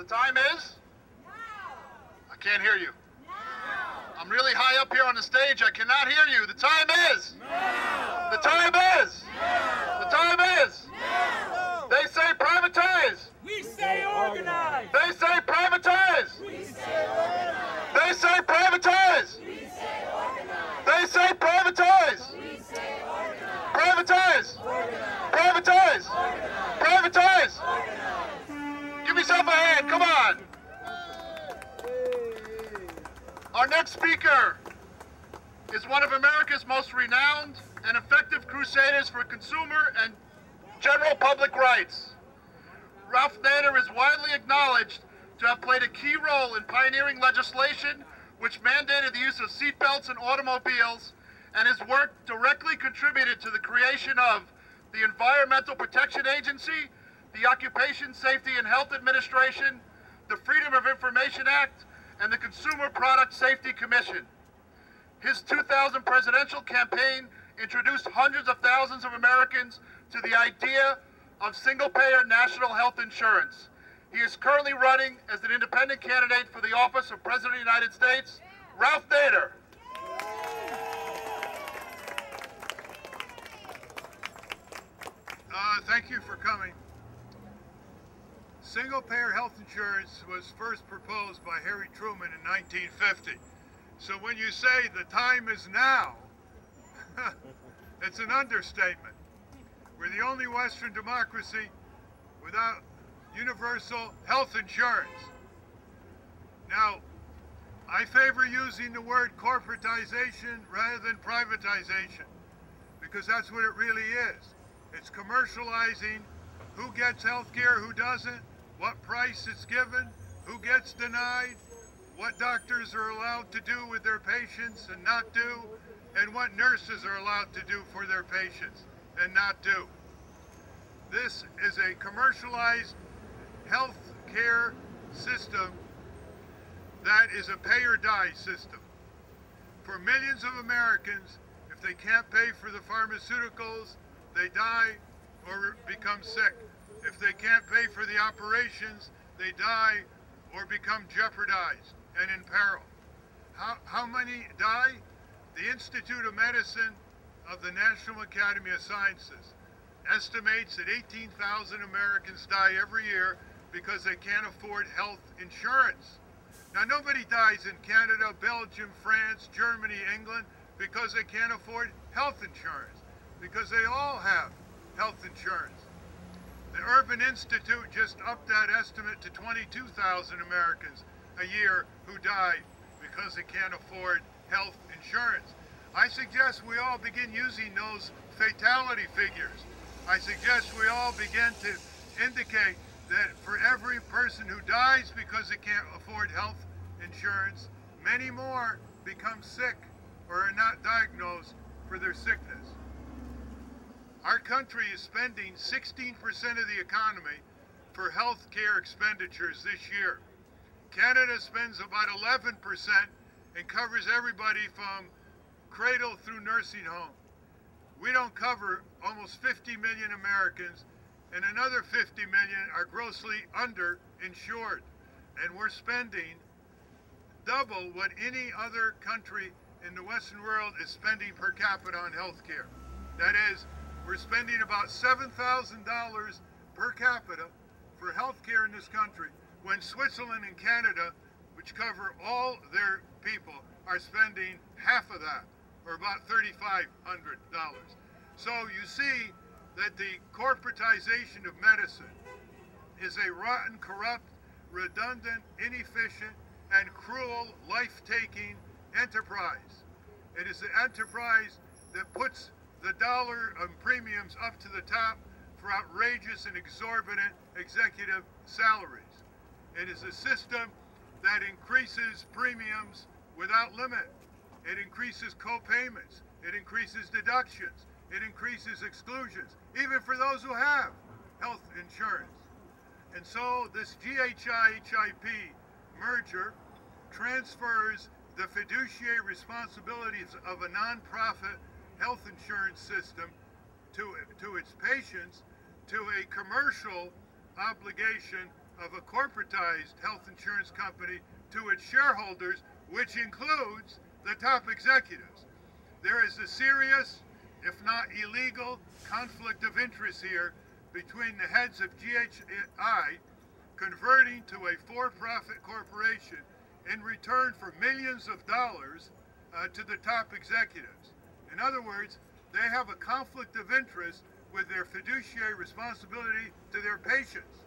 The time is? Now. I can't hear you. Now. I'm really high up here on the stage. I cannot hear you. The time is? Now. The time is? Now. The time is? Now. They say privatize. We say organize. They say privatize. We say organize. They say privatize. We say organize. They say privatize. We say organize. Privatize. Organize. Privatize. Organize. Privatize. Organize. Give yourself a hand. Come on. Our next speaker is one of America's most renowned and effective crusaders for consumer and general public rights. Ralph Nader is widely acknowledged to have played a key role in pioneering legislation which mandated the use of seatbelts in automobiles, and his work directly contributed to the creation of the Environmental Protection Agency, the Occupation Safety and Health Administration, the Freedom of Information Act, and the Consumer Product Safety Commission. His 2000 presidential campaign introduced hundreds of thousands of Americans to the idea of single-payer national health insurance. He is currently running as an independent candidate for the office of President of the United States, Ralph Nader. Thank you for coming. Single-payer health insurance was first proposed by Harry Truman in 1950. So when you say the time is now, it's an understatement. We're the only Western democracy without universal health insurance. Now, I favor using the word corporatization rather than privatization, because that's what it really is. It's commercializing who gets health care, who doesn't, what price it's given, who gets denied, what doctors are allowed to do with their patients and not do, and what nurses are allowed to do for their patients and not do. This is a commercialized health care system that is a pay or die system. For millions of Americans, if they can't pay for the pharmaceuticals, they die or become sick. If they can't pay for the operations, they die or become jeopardized and in peril. How many die? The Institute of Medicine of the National Academy of Sciences estimates that 18,000 Americans die every year because they can't afford health insurance. Now, nobody dies in Canada, Belgium, France, Germany, England because they can't afford health insurance, because they all have health insurance. The Urban Institute just upped that estimate to 22,000 Americans a year who die because they can't afford health insurance. I suggest we all begin using those fatality figures. I suggest we all begin to indicate that for every person who dies because they can't afford health insurance, many more become sick or are not diagnosed for their sickness. Our country is spending 16% of the economy for health care expenditures this year. Canada spends about 11% and covers everybody from cradle through nursing home. We don't cover almost 50 million Americans, and another 50 million are grossly underinsured. And we're spending double what any other country in the Western world is spending per capita on health care. That is, we're spending about $7,000 per capita for health care in this country, when Switzerland and Canada, which cover all their people, are spending half of that, or about $3,500. So you see that the corporatization of medicine is a rotten, corrupt, redundant, inefficient, and cruel, life-taking enterprise. It is an enterprise that puts the dollar of premiums up to the top for outrageous and exorbitant executive salaries. It is a system that increases premiums without limit. It increases co-payments. It increases deductions. It increases exclusions, even for those who have health insurance. And so this GHI-HIP merger transfers the fiduciary responsibilities of a nonprofit health insurance system to its patients to a commercial obligation of a corporatized health insurance company to its shareholders, which includes the top executives. There is a serious, if not illegal, conflict of interest here between the heads of GHI converting to a for-profit corporation in return for millions of dollars to the top executives. In other words, they have a conflict of interest with their fiduciary responsibility to their patients.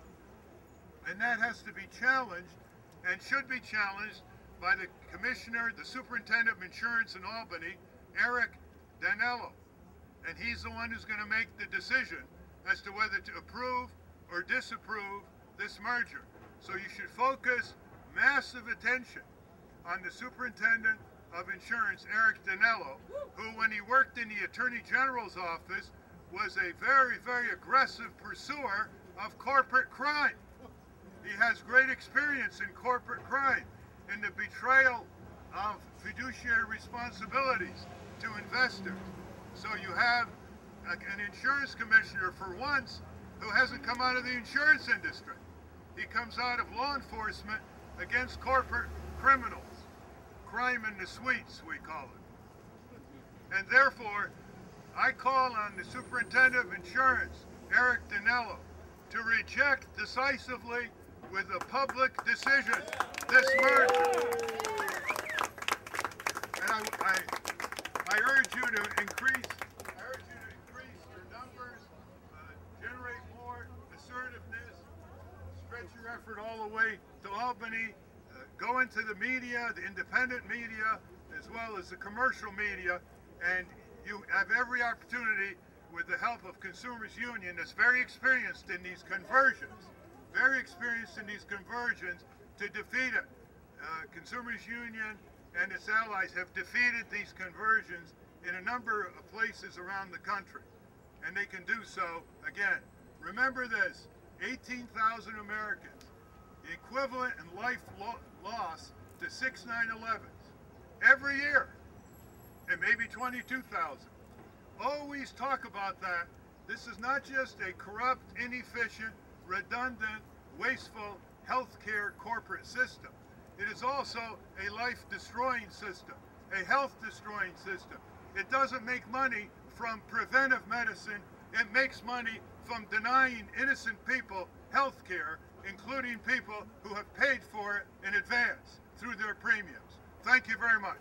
And that has to be challenged and should be challenged by the commissioner, the superintendent of insurance in Albany, Eric Danello. And he's the one who's going to make the decision as to whether to approve or disapprove this merger. So you should focus massive attention on the superintendent of insurance, Eric Danello, who, when he worked in the Attorney General's office, was a very, very aggressive pursuer of corporate crime. He has great experience in corporate crime, in the betrayal of fiduciary responsibilities to investors. So you have an insurance commissioner, for once, who hasn't come out of the insurance industry. He comes out of law enforcement against corporate criminals. Crime in the suites, we call it. And therefore, I call on the superintendent of insurance, Eric Danello, to reject decisively with a public decision this merger. And I urge you to increase your numbers, generate more assertiveness, stretch your effort all the way to Albany, go into the media, the independent media, as well as the commercial media, and you have every opportunity, with the help of Consumers Union, that's very experienced in these conversions, to defeat it. Consumers Union and its allies have defeated these conversions in a number of places around the country, and they can do so again. Remember this, 18,000 Americans, the equivalent in life loss to 6 9/11s every year, and maybe 22,000. Always talk about that. This is not just a corrupt, inefficient, redundant, wasteful healthcare corporate system. It is also a life-destroying system, a health-destroying system. It doesn't make money from preventive medicine. It makes money from denying innocent people health care, including people who have paid for it in advance through their premiums. Thank you very much.